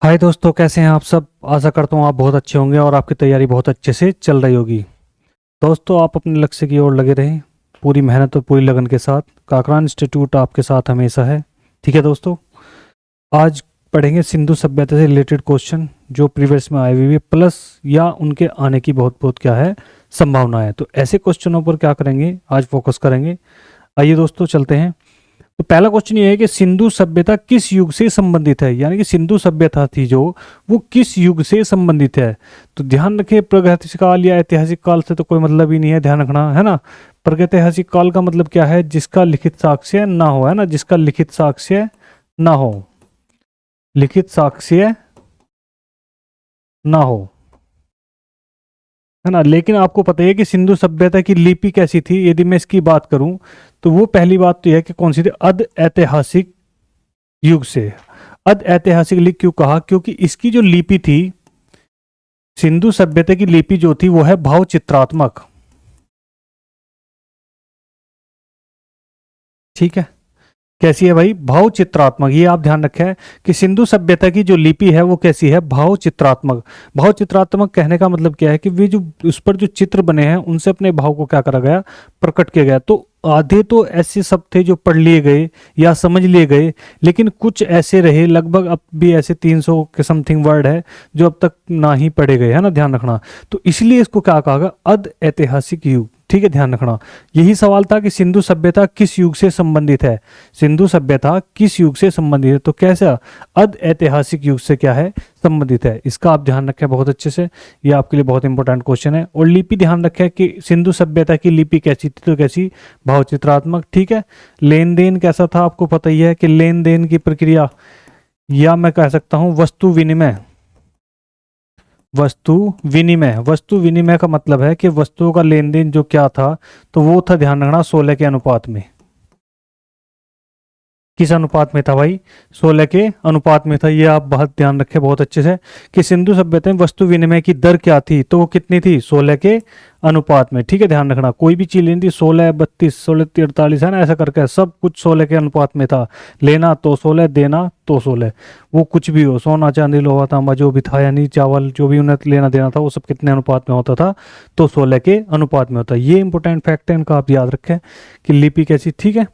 हाय दोस्तों, कैसे हैं आप सब। आशा करता हूँ आप बहुत अच्छे होंगे और आपकी तैयारी बहुत अच्छे से चल रही होगी। दोस्तों, आप अपने लक्ष्य की ओर लगे रहें पूरी मेहनत और पूरी लगन के साथ। काकरान इंस्टीट्यूट आपके साथ हमेशा है। ठीक है दोस्तों, आज पढ़ेंगे सिंधु सभ्यता से रिलेटेड क्वेश्चन जो प्रीवियस में आए हुए हैं, प्लस या उनके आने की बहुत बहुत क्या है संभावना है। तो ऐसे क्वेश्चनों पर क्या करेंगे, आज फोकस करेंगे। आइए दोस्तों चलते हैं। तो पहला क्वेश्चन ये है कि सिंधु सभ्यता किस युग से संबंधित है, यानी कि सिंधु सभ्यता थी जो वो किस युग से संबंधित है। तो ध्यान रखें, प्रागैतिहासिक काल या ऐतिहासिक काल से तो कोई मतलब ही नहीं है, ध्यान रखना है ना। प्रागैतिहासिक काल का मतलब क्या है, जिसका लिखित साक्ष्य ना हो, है ना, जिसका लिखित साक्ष्य ना हो, लिखित साक्ष्य ना हो, है ना। लेकिन आपको पता है कि सिंधु सभ्यता की लिपि कैसी थी। यदि मैं इसकी बात करूं तो वो पहली बात तो यह है कि कौन सी थी, अध ऐतिहासिक युग से। अध ऐतिहासिक लिपि क्यों कहा, क्योंकि इसकी जो लिपि थी, सिंधु सभ्यता की लिपि जो थी वो है भाव चित्रात्मक। ठीक है, कैसी है भाई, भाव चित्रात्मक। ये आप ध्यान रखें कि सिंधु सभ्यता की जो लिपि है वो कैसी है, भाव चित्रात्मक। भाव चित्रात्मक कहने का मतलब क्या है कि वे जो उस पर जो चित्र बने हैं उनसे अपने भाव को क्या करा गया, प्रकट किया गया। तो आधे तो ऐसे सब थे जो पढ़ लिए गए या समझ लिए गए, लेकिन कुछ ऐसे रहे, लगभग अब भी ऐसे 300 के समथिंग वर्ड है जो अब तक ना ही पढ़े गए, है ना, ध्यान रखना। तो इसलिए इसको क्या कहा गया, अध ऐतिहासिक युग। ठीक है, ध्यान रखना। यही सवाल था कि सिंधु सभ्यता किस युग से संबंधित है, सिंधु सभ्यता किस युग से संबंधित है। तो कैसा, अध ऐतिहासिक युग से क्या है, संबंधित है। इसका आप ध्यान रखें बहुत अच्छे से, ये आपके लिए बहुत इंपॉर्टेंट क्वेश्चन है। और लिपि ध्यान रखें कि सिंधु सभ्यता की लिपि कैसी थी, तो कैसी, भाव चित्रात्मक। ठीक है, लेन देन कैसा था, आपको पता ही है कि लेन देन की प्रक्रिया, या मैं कह सकता हूं वस्तु विनिमय। वस्तु विनिमय, वस्तु विनिमय का मतलब है कि वस्तुओं का लेन देन जो क्या था, तो वो था, ध्यान रखना, 16 के अनुपात में। किस अनुपात में था भाई, 16 के अनुपात में था। ये आप बहुत ध्यान रखें बहुत अच्छे से कि सिंधु सभ्यता में वस्तु विनिमय की दर क्या थी, तो वो कितनी थी, 16 के अनुपात में। ठीक है, ध्यान रखना, कोई भी चीज लेनी थी 16, 32, 16, 43, है ना, ऐसा करके सब कुछ 16 के अनुपात में था। लेना तो 16, देना तो 16। वो कुछ भी हो, सोना चांदी लोहा तांबा जो भी था, यानी चावल जो भी उन्हें लेना देना था, वो सब कितने अनुपात में होता था, तो 16 के अनुपात में होता है। ये इंपॉर्टेंट फैक्ट है, इनका आप याद रखें कि लिपि कैसी। ठीक है,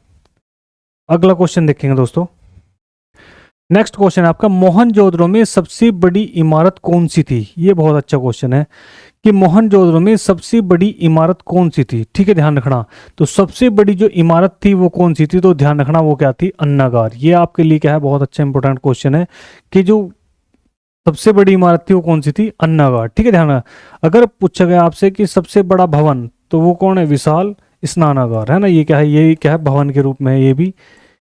अगला क्वेश्चन देखेंगे दोस्तों। नेक्स्ट क्वेश्चन है आपका, मोहनजोदड़ो में सबसे बड़ी इमारत कौन सी थी। ये बहुत अच्छा क्वेश्चन है कि मोहनजोदड़ो में सबसे बड़ी इमारत कौन सी थी। ठीक है, ध्यान रखना। तो सबसे बड़ी जो इमारत थी वो कौन सी थी, तो ध्यान रखना वो क्या थी, अन्नागार। ये आपके लिए क्या है, बहुत अच्छा इंपॉर्टेंट क्वेश्चन है कि जो सबसे बड़ी इमारत थी वो कौन सी थी, अन्नागार। ठीक है, ध्यान रखना। अगर पूछा गया आपसे कि सबसे बड़ा भवन, तो वो कौन है, विशाल स्नानागार, है ना। ये क्या है, ये क्या है, भवन के रूप में है, ये भी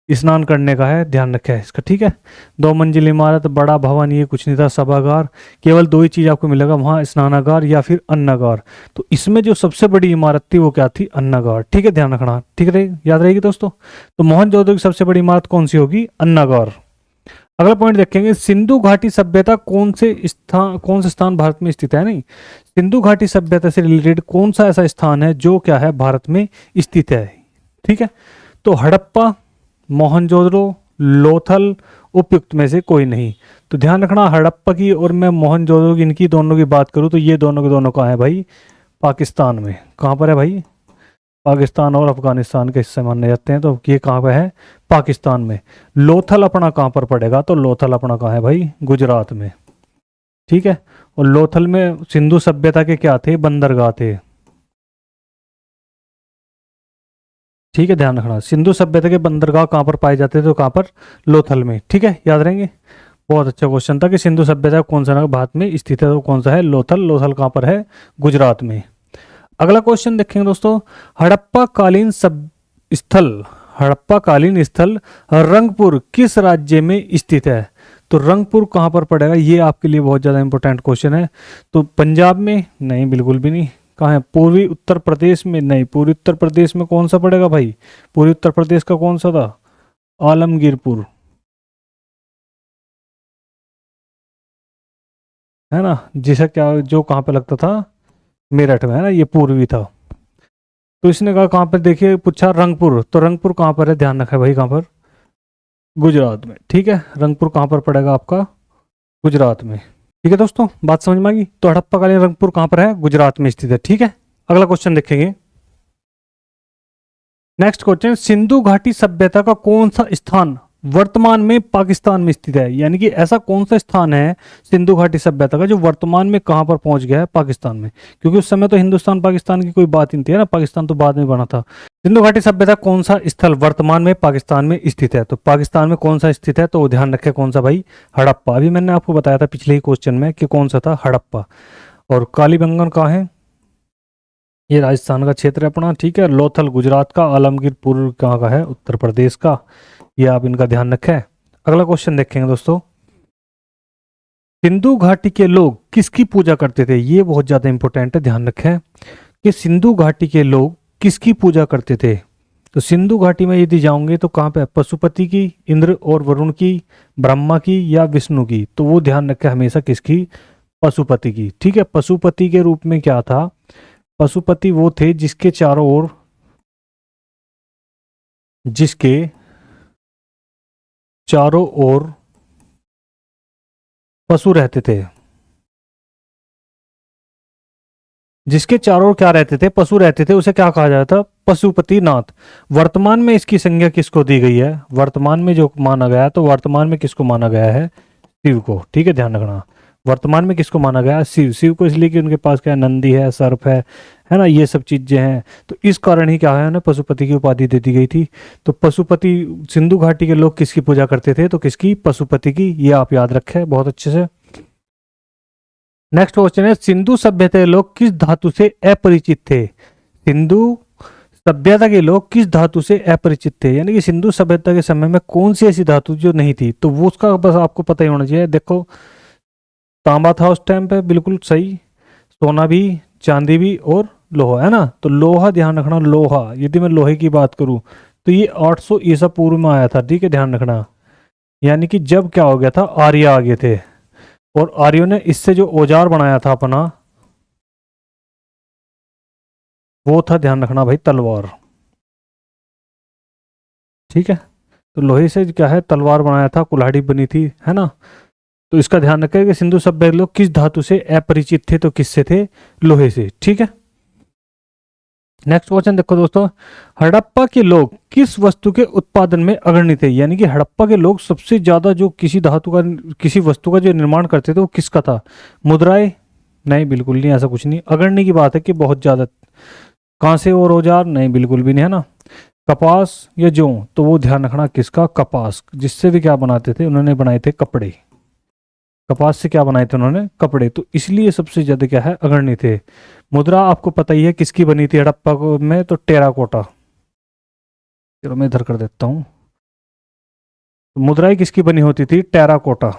स्नान करने का है, ध्यान रखें इसका। ठीक है, 2 मंजिल इमारत, बड़ा भवन, ये कुछ नहीं था, सभागार। केवल दो ही चीज आपको मिलेगा वहां, स्नानागार या फिर अन्नागार। तो इसमें जो सबसे बड़ी इमारत थी वो क्या थी, अन्नागार। ठीक है, ध्यान रखना, ठीक है, याद रहेगी दोस्तों। तो मोहनजोदड़ो की सबसे बड़ी इमारत कौन सी होगी, अन्नागार। अगला पॉइंट देखेंगे, सिंधु घाटी सभ्यता कौन से स्थान भारत में स्थित है। नहीं, सिंधु घाटी सभ्यता से रिलेटेड कौन सा ऐसा स्थान है जो क्या है, भारत में स्थित है। ठीक है, तो हड़प्पा, मोहनजोदड़ो, लोथल, उपयुक्त में से कोई नहीं। तो ध्यान रखना, हड़प्पा की और मैं मोहनजोदड़ो की, इनकी दोनों की बात करूं तो ये दोनों के दोनों कहाँ है भाई, पाकिस्तान में। कहाँ पर है भाई, पाकिस्तान और अफगानिस्तान के हिस्से माने जाते हैं, तो ये कहाँ पे है, पाकिस्तान में। लोथल अपना कहाँ पर पड़ेगा, तो लोथल अपना कहाँ है भाई, गुजरात में। ठीक है, और लोथल में सिंधु सभ्यता के क्या थे, बंदरगाह थे। ठीक है, ध्यान रखना, सिंधु सभ्यता के बंदरगाह कहाँ पर पाए जाते थे, तो कहाँ पर, लोथल में। ठीक है, याद रहेंगे। बहुत अच्छा क्वेश्चन था कि सिंधु सभ्यता कौन सा भारत में स्थित है, तो कौन सा है, लोथल। लोथल कहाँ पर है, गुजरात में। अगला क्वेश्चन देखेंगे दोस्तों, हड़प्पा कालीन सब स्थल, हड़प्पा कालीन स्थल रंगपुर किस राज्य में स्थित है। तो रंगपुर कहाँ पर पड़ेगा, ये आपके लिए बहुत ज़्यादा इंपॉर्टेंट क्वेश्चन है। तो पंजाब में नहीं, बिल्कुल भी नहीं। कहाँ है, पूर्वी उत्तर प्रदेश में नहीं। पूर्वी उत्तर प्रदेश में कौन सा पड़ेगा भाई, पूर्वी उत्तर प्रदेश का कौन सा था, आलमगीरपुर, है ना। जिसे क्या, जो कहाँ पे लगता था, मेरठ में, है ना, ये पूर्वी था। तो इसने कहा कहाँ पर, देखिए पूछा रंगपुर, तो रंगपुर कहाँ पर है, ध्यान रखा भाई, कहाँ पर, गुजरात में। ठीक है, रंगपुर कहाँ पर पड़ेगा आपका, गुजरात में। ठीक है दोस्तों, बात समझ में आ गई। तो हड़प्पाकालीन रंगपुर कहां पर है? गुजरात में स्थित है। ठीक है, अगला क्वेश्चन देखेंगे। नेक्स्ट क्वेश्चन, सिंधु घाटी सभ्यता का कौन सा स्थान वर्तमान में पाकिस्तान में स्थित है? यानी कि ऐसा कौन सा स्थान है सिंधु घाटी सभ्यता का जो वर्तमान में कहां पर पहुंच गया है? पाकिस्तान में। क्योंकि उस समय तो हिंदुस्तान पाकिस्तान की कोई बात ही नहीं थी, है ना, पाकिस्तान तो बाद में बना था। सिंधु घाटी सभ्यता कौन सा स्थल वर्तमान में पाकिस्तान में स्थित है? तो पाकिस्तान में कौन सा स्थित है? तो ध्यान रखे कौन सा भाई? हड़प्पा। अभी मैंने आपको बताया था पिछले ही क्वेश्चन में कि कौन सा था, हड़प्पा। और कालीबंगन कहाँ है? ये राजस्थान का क्षेत्र है अपना। ठीक है, लोथल गुजरात का, आलमगीर पूर्व कहाँ का है? उत्तर प्रदेश का। ये आप इनका ध्यान रखें। अगला क्वेश्चन देखेंगे दोस्तों, सिंधु घाटी के लोग किसकी पूजा करते थे? ये बहुत ज्यादा इंपॉर्टेंट है, ध्यान रखें कि सिंधु घाटी के लोग किसकी पूजा करते थे। तो सिंधु घाटी में यदि जाओगे तो कहाँ पे? पशुपति की, इंद्र और वरुण की, ब्रह्मा की या विष्णु की? तो वो ध्यान रखें हमेशा किसकी? पशुपति की। ठीक है, पशुपति के रूप में क्या था? पशुपति वो थे जिसके चारों ओर, जिसके चारों ओर पशु रहते थे। जिसके चारों ओर क्या रहते थे? पशु रहते थे, उसे क्या कहा जाता था? पशुपतिनाथ। वर्तमान में इसकी संज्ञा किसको दी गई है? वर्तमान में जो माना गया है, तो वर्तमान में किसको माना गया है? शिव को। ठीक है, ध्यान रखना, वर्तमान में किसको माना गया? शिव। शिव को इसलिए कि उनके पास क्या है? नंदी है, सर्प है ना, ये सब चीजें हैं। तो इस कारण ही क्या है ना, पशुपति की उपाधि दे दी गई थी। तो पशुपति, सिंधु घाटी के लोग किसकी पूजा करते थे? तो किसकी? पशुपति की। ये आप याद रखें बहुत अच्छे से। नेक्स्ट क्वेश्चन है, सिंधु सभ्यता के लोग किस धातु से अपरिचित थे? सिंधु सभ्यता के लोग किस धातु से अपरिचित थे? यानी कि सिंधु सभ्यता के समय में कौन सी ऐसी धातु जो नहीं थी? तो वो उसका बस आपको पता ही होना चाहिए। देखो, तांबा था उस टाइम पे, बिल्कुल सही, सोना भी, चांदी भी और लोहा, है ना। तो लोहा ध्यान रखना, लोहा, यदि मैं लोहे की बात करूं तो ये 800 ईसा पूर्व में आया था। ठीक है, ध्यान रखना, यानी कि जब क्या हो गया था? आर्य आ गए थे, और आर्यों ने इससे जो औजार बनाया था अपना, वो था, ध्यान रखना भाई, तलवार। ठीक है, तो लोहे से क्या है? तलवार बनाया था, कुल्हाड़ी बनी थी, है ना। तो इसका ध्यान रखें कि सिंधु सभ्यता के लोग किस धातु से अपरिचित थे? तो किससे थे? लोहे से। ठीक है, नेक्स्ट क्वेश्चन देखो दोस्तों, हड़प्पा के लोग किस वस्तु के उत्पादन में अग्रणी थे? यानी कि हड़प्पा के लोग सबसे ज्यादा जो किसी धातु का, किसी वस्तु का जो निर्माण करते थे, वो किसका था? मुद्राएं? नहीं, बिल्कुल नहीं, ऐसा कुछ नहीं। अग्रणी की बात है कि बहुत ज्यादा। कांसे और औजार? नहीं, बिल्कुल भी नहीं, है ना। कपास या जौ? तो वो ध्यान रखना किसका? कपास। जिससे भी क्या बनाते थे? उन्होंने बनाए थे कपड़े। कपास से क्या बनाए थे उन्होंने? कपड़े। तो इसलिए सबसे ज्यादा क्या है? अग्रणी थे। मुद्रा आपको पता ही है किसकी बनी थी हड़प्पा में? तो टेराकोटा। चलो मैं इधर कर देता हूं। तो मुद्राएं किसकी बनी होती थी? टेराकोटा।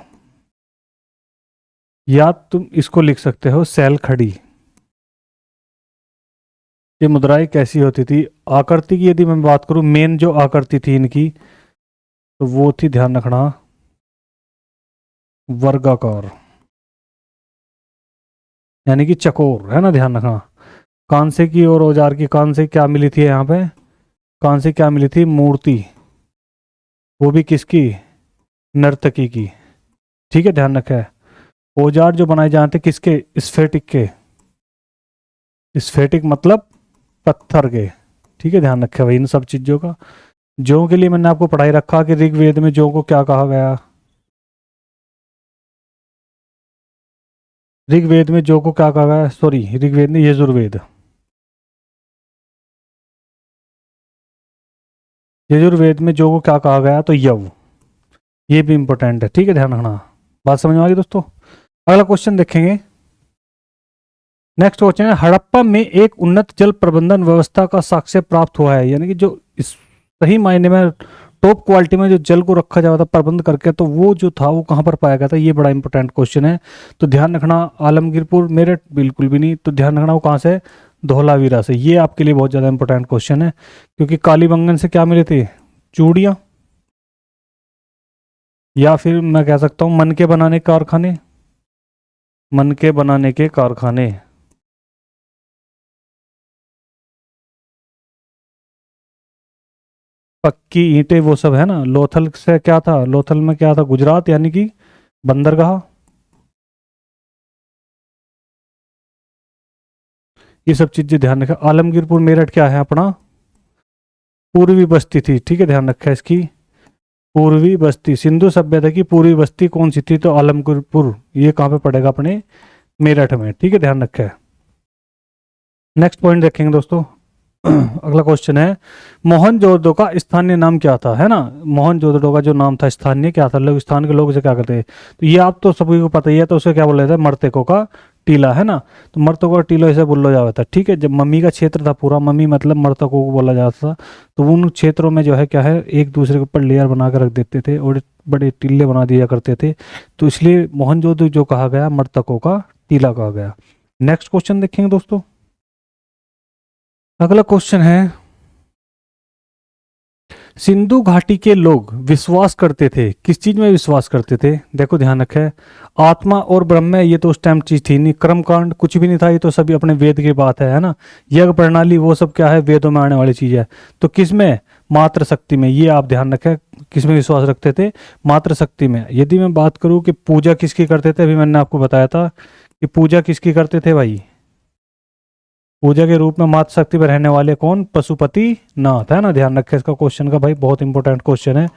या तुम इसको लिख सकते हो सैल खड़ी। ये मुद्राएं कैसी होती थी? आकृति की यदि मैं बात करूं, मेन जो आकृति थी इनकी, तो वो थी, ध्यान रखना, वर्गाकार, यानी कि चकोर, है ना, ध्यान रखना। कांसे की और औजार की, कांसे क्या मिली थी यहाँ पे? कांसे क्या मिली थी? मूर्ति। वो भी किसकी? नर्तकी की। ठीक है, ध्यान रखें। औजार जो बनाए जाते किसके? स्फेटिक के। स्फेटिक मतलब पत्थर के। ठीक है, ध्यान रखें भाई इन सब चीजों का। जौ के लिए मैंने आपको पढ़ाई रखा कि ऋग्वेद में जौ को क्या कहा गया? ऋग्वेद में जौ को क्या कहा गया? सॉरी, ऋग्वेद नहीं, यजुर्वेद। यजुर्वेद में जौ को क्या कहा गया? तो यव। ये भी इंपॉर्टेंट है। ठीक है, ध्यान रखना। बात समझ में आ गई दोस्तों? अगला क्वेश्चन देखेंगे। नेक्स्ट क्वेश्चन है, हड़प्पा में एक उन्नत जल प्रबंधन व्यवस्था का साक्ष्य प्राप्त हुआ है? यानी कि जो इस सही मायने में टॉप क्वालिटी में जो जल को रखा जाता था प्रबंध करके, तो वो जो था वो कहाँ पर पाया गया था? ये बड़ा इंपॉर्टेंट क्वेश्चन है। तो ध्यान रखना, आलमगीरपुर, मेरठ, बिल्कुल भी नहीं। तो ध्यान रखना वो कहाँ से? धौलावीरा से। ये आपके लिए बहुत ज्यादा इंपॉर्टेंट क्वेश्चन है, क्योंकि कालीबंगन से क्या मिले थे? चूड़ियाँ, या फिर मैं कह सकता हूँ मन के बनाने के कारखाने। मन के बनाने के कारखाने। पक्की ईंटें वो सब, है ना। लोथल से क्या था? लोथल में क्या था? गुजरात, यानी कि बंदरगाह। ये सब चीजें ध्यान रखें। आलमगीरपुर मेरठ क्या है अपना, पूर्वी बस्ती थी, ठीक है, ध्यान रखा है इसकी, पूर्वी बस्ती। सिंधु सभ्यता की पूर्वी बस्ती कौन सी थी, तो आलमगीरपुर, ये कहाँ पे पड़ेगा अपने, मेरठ में, ठीक है, ध्यान रखा है। नेक्स्ट पॉइंट देखेंगे दोस्तों। अगला क्वेश्चन है, मोहनजोदड़ो का स्थानीय नाम क्या था, है ना, मोहनजोदड़ो का जो नाम था स्थानीय क्या था, लोग स्थान के लोग उसे क्या करते हैं, तो ये आप तो सभी को पता ही है, तो उसे क्या बोला जाता है, मर्तकों का टीला, है ना, तो मर्तकों का टीला इसे बोला जाता था, ठीक है। जब मम्मी का क्षेत्र था पूरा, मम्मी मतलब मर्तकों को बोला जाता था, तो उन क्षेत्रों में जो है क्या है, एक दूसरे के ऊपर लेयर बना कर रख देते थे और बड़े टीले बना दिया करते थे, तो इसलिए मोहनजोदड़ो जो कहा गया, मर्तकों का टीला कहा गया। नेक्स्ट क्वेश्चन देखेंगे दोस्तों। अगला क्वेश्चन है, सिंधु घाटी के लोग विश्वास करते थे, किस चीज में विश्वास करते थे, देखो ध्यान रखें, आत्मा और ब्रह्म में, ये तो उस टाइम चीज थी नहीं, कर्म कांड कुछ भी नहीं था, ये तो सभी अपने वेद की बात है ना, यज्ञ प्रणाली वो सब क्या है, वेदों में आने वाली चीज है। तो किस में, मात्र शक्ति में, ये आप ध्यान रखें, किस में विश्वास रखते थे, मात्र शक्ति में। यदि मैं बात करूं कि पूजा किसकी करते थे, अभी मैंने आपको बताया था कि पूजा किसकी करते थे भाई, पूजा के रूप में मातृ शक्ति पर रहने वाले कौन, पशुपति नाथ, है ना, ध्यान रखें इसका क्वेश्चन का भाई, बहुत इंपॉर्टेंट क्वेश्चन है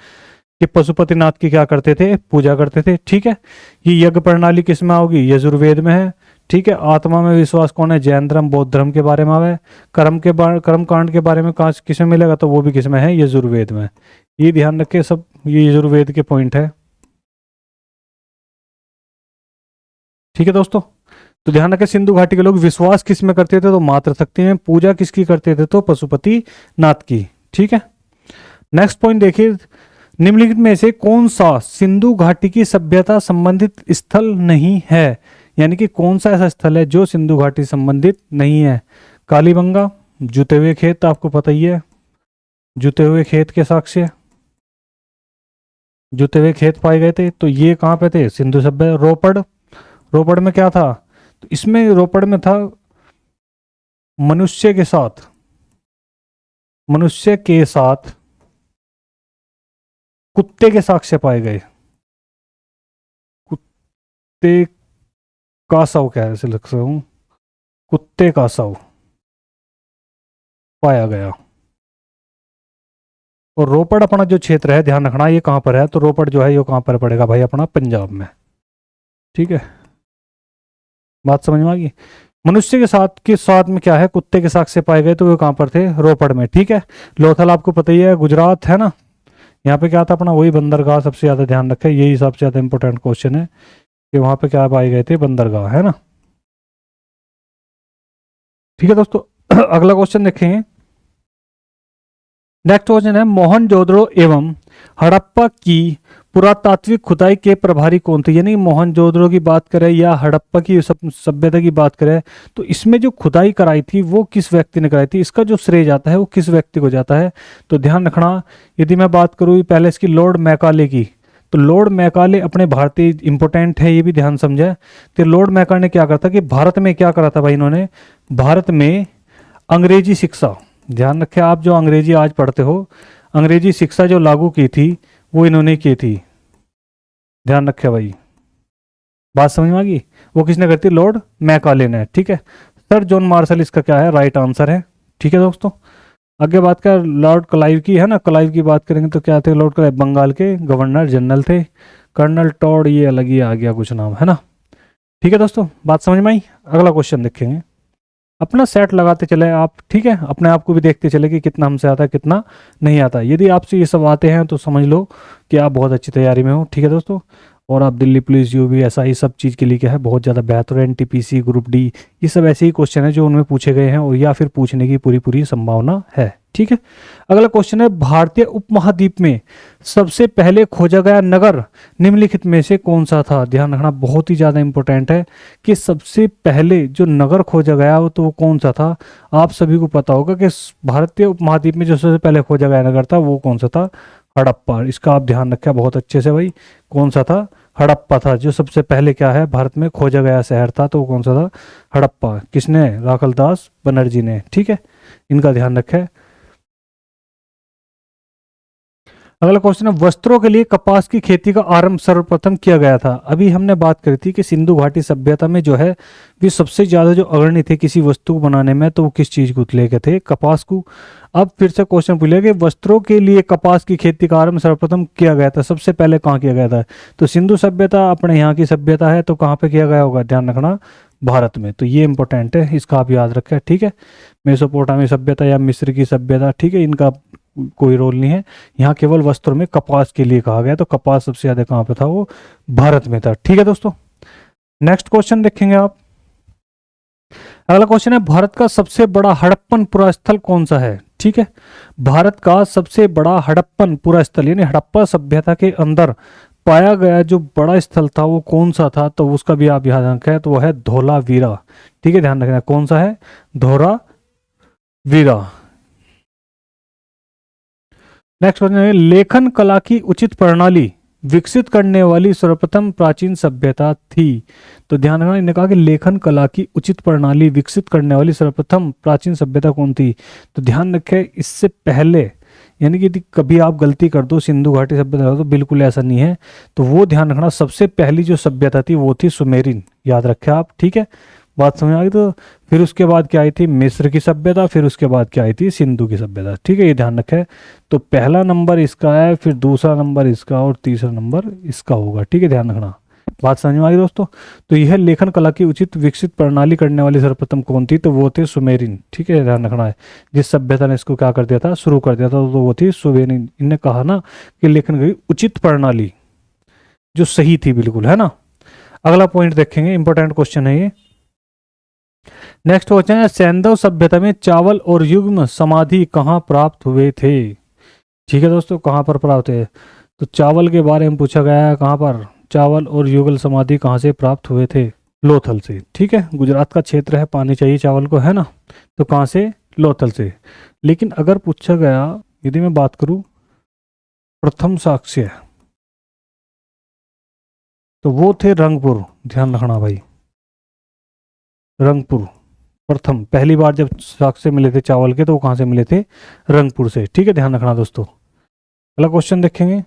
कि पशुपति नाथ की क्या करते थे, पूजा करते थे, ठीक है। ये यज्ञ प्रणाली किस में होगी, यजुर्वेद में है, ठीक है। आत्मा में विश्वास कौन है, जैन धर्म बौद्ध धर्म के बारे में आवे। कर्म कांड के बारे में किस में मिलेगा, तो वो भी किस में है, यजुर्वेद में। ये ध्यान रखे सब, ये यजुर्वेद के पॉइंट है, ठीक है दोस्तों। तो ध्यान रखें, सिंधु घाटी के लोग विश्वास किस में करते थे, तो मातृ शक्ति में। पूजा किसकी करते थे, तो पशुपति नाथ की, ठीक है। नेक्स्ट पॉइंट देखिए, निम्नलिखित में से कौन सा सिंधु घाटी की सभ्यता संबंधित स्थल नहीं है, यानी कि कौन सा ऐसा स्थल है जो सिंधु घाटी संबंधित नहीं है। कालीबंगा, जुते हुए खेत, आपको पता ही है, जुते हुए खेत के साक्ष्य, जुते हुए खेत पाए गए थे, तो ये कहाँ पे थे, सिंधु सभ्यता। रोपड़, रोपड़ में क्या था, तो इसमें रोपड़ में था मनुष्य के साथ, मनुष्य के साथ कुत्ते के साक्ष्य पाए गए, कुत्ते का शव, क्या ऐसे लिख सकता हूं, कुत्ते का शव पाया गया। और रोपड़ अपना जो क्षेत्र है, ध्यान रखना ये कहां पर है, तो रोपड़ जो है ये कहां पर पड़ेगा भाई, अपना पंजाब में, ठीक है, बात समझ में आ गई। मनुष्य के साथ में क्या है, कुत्ते के साक्ष्य पाए गए, तो वो कहां पर थे, रोपड़ में, ठीक है। लोथल आपको पता ही है, गुजरात, है ना, यहाँ पे क्या था अपना, वही बंदरगाह, सबसे ज्यादा ध्यान रखें, यही सबसे ज्यादा इंपॉर्टेंट क्वेश्चन है कि वहां पे क्या पाए गए थे, बंदरगाह, है ना, ठीक है दोस्तों। अगला क्वेश्चन देखेंगे। नेक्स्ट क्वेश्चन है, मोहनजोदड़ो एवं हड़प्पा की पुरातात्विक खुदाई के प्रभारी कौन थे, यानी मोहनजोदड़ो की बात करें या हड़प्पा की सभ्यता की बात करें, तो इसमें जो खुदाई कराई थी वो किस व्यक्ति ने कराई थी, इसका जो श्रेय जाता है वो किस व्यक्ति को जाता है, तो ध्यान रखना। यदि मैं बात करूँ पहले इसकी, लॉर्ड मैकाले की, तो लॉर्ड मैकाले अपने भारतीय इंपोर्टेंट है, ये भी ध्यान समझे। तो लॉर्ड मैकाले ने क्या करता कि भारत में क्या करा था भाई, इन्होंने भारत में अंग्रेजी शिक्षा, ध्यान रखें आप जो अंग्रेजी आज पढ़ते हो, अंग्रेजी शिक्षा जो लागू की थी वो इन्होंने की थी, ध्यान रखे भाई, बात समझ में आ गई। वो किसने करती, लॉर्ड मैकाले ने, ठीक है। सर जॉन मार्शल इसका क्या है, राइट आंसर है, ठीक है दोस्तों। आगे बात कर लॉर्ड क्लाइव की, है ना, क्लाइव की बात करेंगे तो क्या थे, लॉर्ड क्लाइव बंगाल के गवर्नर जनरल थे। कर्नल टॉड, ये अलग ही आ गया कुछ नाम, है ना, ठीक है दोस्तों, बात समझ में आई। अगला क्वेश्चन देखेंगे, अपना सेट लगाते चले आप, ठीक है, अपने आप को भी देखते चले कि कितना हमसे आता है कितना नहीं आता। यदि आपसे ये सब आते हैं तो समझ लो कि आप बहुत अच्छी तैयारी में हो, ठीक है दोस्तों। और आप दिल्ली पुलिस, यूपी, एसआई सब चीज़ के लिए क्या है, बहुत ज़्यादा बेहतर है। एनटीपीसी, ग्रुप डी, ये सब ऐसे ही क्वेश्चन है जो उनमें पूछे गए हैं और या फिर पूछने की पूरी पूरी संभावना है, ठीक है। अगला क्वेश्चन है, भारतीय उपमहाद्वीप में सबसे पहले खोजा गया नगर निम्नलिखित में से कौन सा था, ध्यान रखना, बहुत ही ज़्यादा इंपॉर्टेंट है कि सबसे पहले जो नगर खोजा गया तो वो कौन सा था। आप सभी को पता होगा कि भारतीय उपमहाद्वीप में जो सबसे पहले खोजा गया नगर था वो कौन सा था, हड़प्पा। इसका आप ध्यान रखें बहुत अच्छे से भाई, कौन सा था, हड़प्पा था जो सबसे पहले क्या है भारत में खोजा गया शहर था, तो कौन सा था, हड़प्पा। किसने, राखलदास बनर्जी ने, ठीक है, इनका ध्यान रखें। अगला क्वेश्चन है, वस्त्रों के लिए कपास की खेती का आरंभ सर्वप्रथम किया गया था। अभी हमने बात करी थी कि सिंधु घाटी सभ्यता में जो है वे सबसे ज्यादा जो अग्रणी थे किसी वस्तु को बनाने में, तो वो किस चीज को लेके थे, कपास को। अब फिर से क्वेश्चन पूछा कि वस्त्रों के लिए कपास की खेती का आरंभ सर्वप्रथम किया गया था, सबसे पहले कहाँ किया गया था। तो सिंधु सभ्यता अपने यहाँ की सभ्यता है, तो कहाँ पे किया गया होगा, ध्यान रखना, भारत में। तो ये इंपॉर्टेंट है, इसका आप याद रखें, ठीक है। मेसोपोटामी सभ्यता या मिस्र की सभ्यता, ठीक है, इनका कोई रोल नहीं है। यहाँ केवल वस्त्रों में कपास के लिए कहा गया, तो कपास सबसे ज्यादा कहाँ पे था, वो भारत में था, ठीक है दोस्तों। नेक्स्ट क्वेश्चन देखेंगे आप। अगला क्वेश्चन है, भारत का सबसे बड़ा हड़प्पन पुरास्थल कौन सा है, ठीक है। भारत का सबसे बड़ा हड़प्पन पुरास्थल यानी हड़प्पा सभ्यता के अंदर पाया गया जो बड़ा स्थल था वो कौन सा था, तो उसका भी आप याद रखें, तो वो है धोलावीरा, ठीक है, ध्यान रखना कौन सा है, धोलावीरा। नेक्स्ट क्वेश्चन है, लेखन कला की उचित प्रणाली विकसित करने वाली सर्वप्रथम प्राचीन सभ्यता थी। तो ध्यान रखना, इन्होंने कहा कि लेखन कला की उचित प्रणाली विकसित करने वाली सर्वप्रथम प्राचीन सभ्यता कौन थी। तो ध्यान रखें, इससे पहले यानी कि यदि कभी आप गलती कर दो सिंधु घाटी सभ्यता, तो बिल्कुल ऐसा नहीं है। तो वो ध्यान रखना, सबसे पहली जो सभ्यता थी वो थी सुमेरिन, याद रखें आप, ठीक है, बात समझ आ गई। तो फिर उसके बाद क्या आई थी, मिस्र की सभ्यता, फिर उसके बाद क्या आई थी, सिंधु की सभ्यता, ठीक है, ये ध्यान रखें। तो पहला नंबर इसका है, फिर दूसरा नंबर इसका और तीसरा नंबर इसका होगा, ठीक है, ध्यान रखना, बात समझ में आ गई दोस्तों। तो यह लेखन कला की उचित विकसित प्रणाली करने वाली सर्वप्रथम कौन थी, तो वो थे सुमेरिन, ठीक है, ध्यान रखना है। जिस सभ्यता ने इसको क्या कर दिया था, शुरू कर दिया था, तो वो थी सुमेरिन। इनने कहा ना कि लेखन की उचित प्रणाली जो सही थी, बिल्कुल, है ना। अगला पॉइंट देखेंगे, इंपॉर्टेंट क्वेश्चन है ये। नेक्स्ट क्वेश्चन है, सैंधव सभ्यता में चावल और युग्म समाधि कहाँ प्राप्त हुए थे, ठीक है दोस्तों, कहाँ पर प्राप्त हुए। तो चावल के बारे में पूछा गया है, कहाँ पर, चावल और युगल समाधि कहाँ से प्राप्त हुए थे, लोथल से, ठीक है, गुजरात का क्षेत्र है, पानी चाहिए चावल को, है ना। तो कहाँ से, लोथल से। लेकिन अगर पूछा गया, यदि मैं बात करूं प्रथम साक्ष्य, तो वो थे रंगपुर, ध्यान रखना भाई, रंगपुर प्रथम, पहली बार जब साक्ष्य मिले थे चावल के, तो वो कहाँ से मिले थे, रंगपुर से, ठीक है, ध्यान रखना दोस्तों। अगला क्वेश्चन देखेंगे,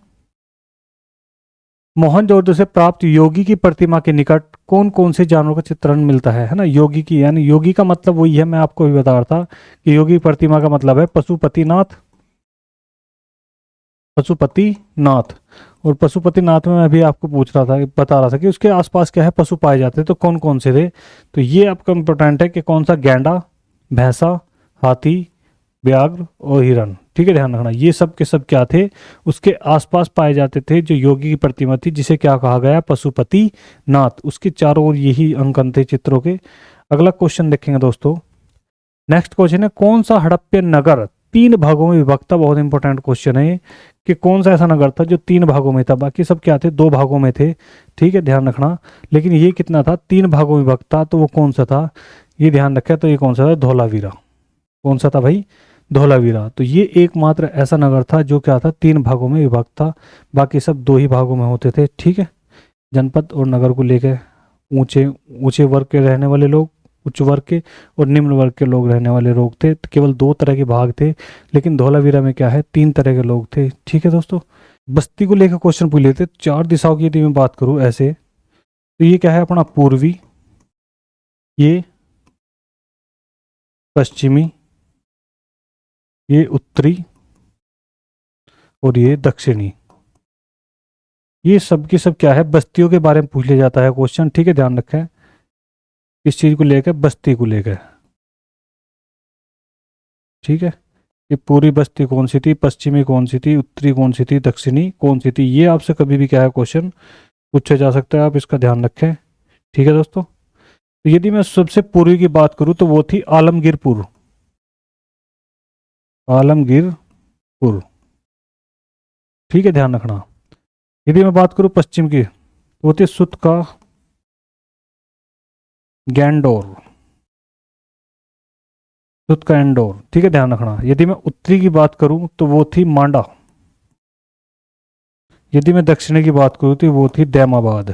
मोहनजोदड़ो से प्राप्त योगी की प्रतिमा के निकट कौन कौन से जानवरों का चित्रण मिलता है ना। योगी की यानी योगी का मतलब वही है, मैं आपको भी बता रहा था कि योगी प्रतिमा का मतलब है पशुपतिनाथ, पशुपतिनाथ। और पशुपतिनाथ में मैं भी आपको पूछ रहा था, बता रहा था कि उसके आसपास क्या है, पशु पाए जाते हैं, तो कौन कौन से थे। तो ये आपका इंपॉर्टेंट है कि कौन सा, गैंडा, भैंसा, हाथी, व्याघ्र और हिरण, ठीक है, ध्यान रखना, ये सब के सब क्या थे, उसके आसपास पाए जाते थे। जो योगी की प्रतिमा थी जिसे क्या कहा गया, पशुपति नाथ, उसके चारों ओर यही अंकन थे चित्रों के। अगला क्वेश्चन देखेंगे दोस्तों। नेक्स्ट क्वेश्चन है, कौन सा हड़प्पा नगर तीन भागों में विभक्त था। बहुत इंपॉर्टेंट क्वेश्चन है ये, कि कौन सा ऐसा नगर था जो तीन भागों में था, बाकी सब क्या थे, दो भागों में थे, ठीक है, ध्यान रखना। लेकिन ये कितना था, तीन भागों में विभक्त था, तो वो कौन सा था, ये ध्यान रखें। तो ये कौन सा था, धौलावीरा, कौन सा था भाई, धौलावीरा। तो ये एकमात्र ऐसा नगर था जो क्या था, तीन भागों में विभक्त था, बाकी सब दो ही भागों में होते थे, ठीक है। जनपद और नगर को लेकर ऊंचे ऊंचे वर्ग के रहने वाले लोग, उच्च वर्ग के और निम्न वर्ग के लोग रहने वाले लोग थे, तो केवल दो तरह के भाग थे। लेकिन धौलावीरा में क्या है, तीन तरह के लोग थे, ठीक है दोस्तों। बस्ती को लेकर क्वेश्चन पूछ लेते, चार दिशाओं की यदि मैं बात करूं ऐसे, तो ये क्या है अपना पूर्वी, ये पश्चिमी, ये उत्तरी और ये दक्षिणी। ये सब की सब क्या है, बस्तियों के बारे में पूछ लिया जाता है क्वेश्चन, ठीक है, ध्यान रखें, इस चीज को लेकर, बस्ती को लेकर, ठीक है। ये पूरी बस्ती कौन सी थी, पश्चिमी कौन सी थी, उत्तरी कौन सी थी, दक्षिणी कौन सी थी, ये आपसे कभी भी क्या है क्वेश्चन पूछा जा सकता है, आप इसका ध्यान रखें, ठीक है दोस्तों। तो यदि मैं सबसे पूर्वी की बात करूं तो वो थी आलमगीरपुर, आलमगीरपुर, ठीक है, ध्यान रखना। यदि मैं बात करूं पश्चिम की, तो वो थी सुत का गैंडोर, सुत का एंडोर, ठीक है, ध्यान रखना। यदि मैं उत्तरी की बात करूं तो वो थी मांडा, यदि मैं दक्षिणी की बात करूं तो वो थी दैमाबाद।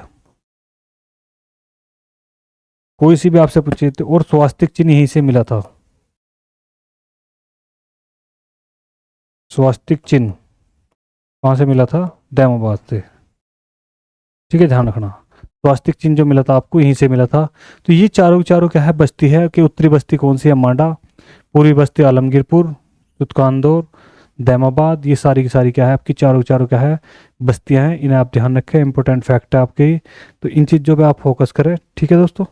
कोई सी भी आपसे पूछे तो, और स्वास्तिक चिन्ह यहीं से मिला था, स्वास्तिक चिन्ह कहाँ से मिला था? दैमाबाद से। ठीक है, ध्यान रखना। स्वास्तिक चिन्ह जो मिला था आपको यहीं से मिला था। तो ये चारों चारों क्या है, बस्ती है कि उत्तरी बस्ती कौन सी है? मांडा। पूर्वी बस्ती आलमगीरपुर, सुतकांदौर, दैमाबाद। ये सारी की सारी क्या है आपकी, चारों चारों क्या है, बस्तियां हैं। इन्हें आप ध्यान रखें, इंपॉर्टेंट फैक्ट है आपके। तो इन चीज़ों पे आप फोकस करें। ठीक है दोस्तों।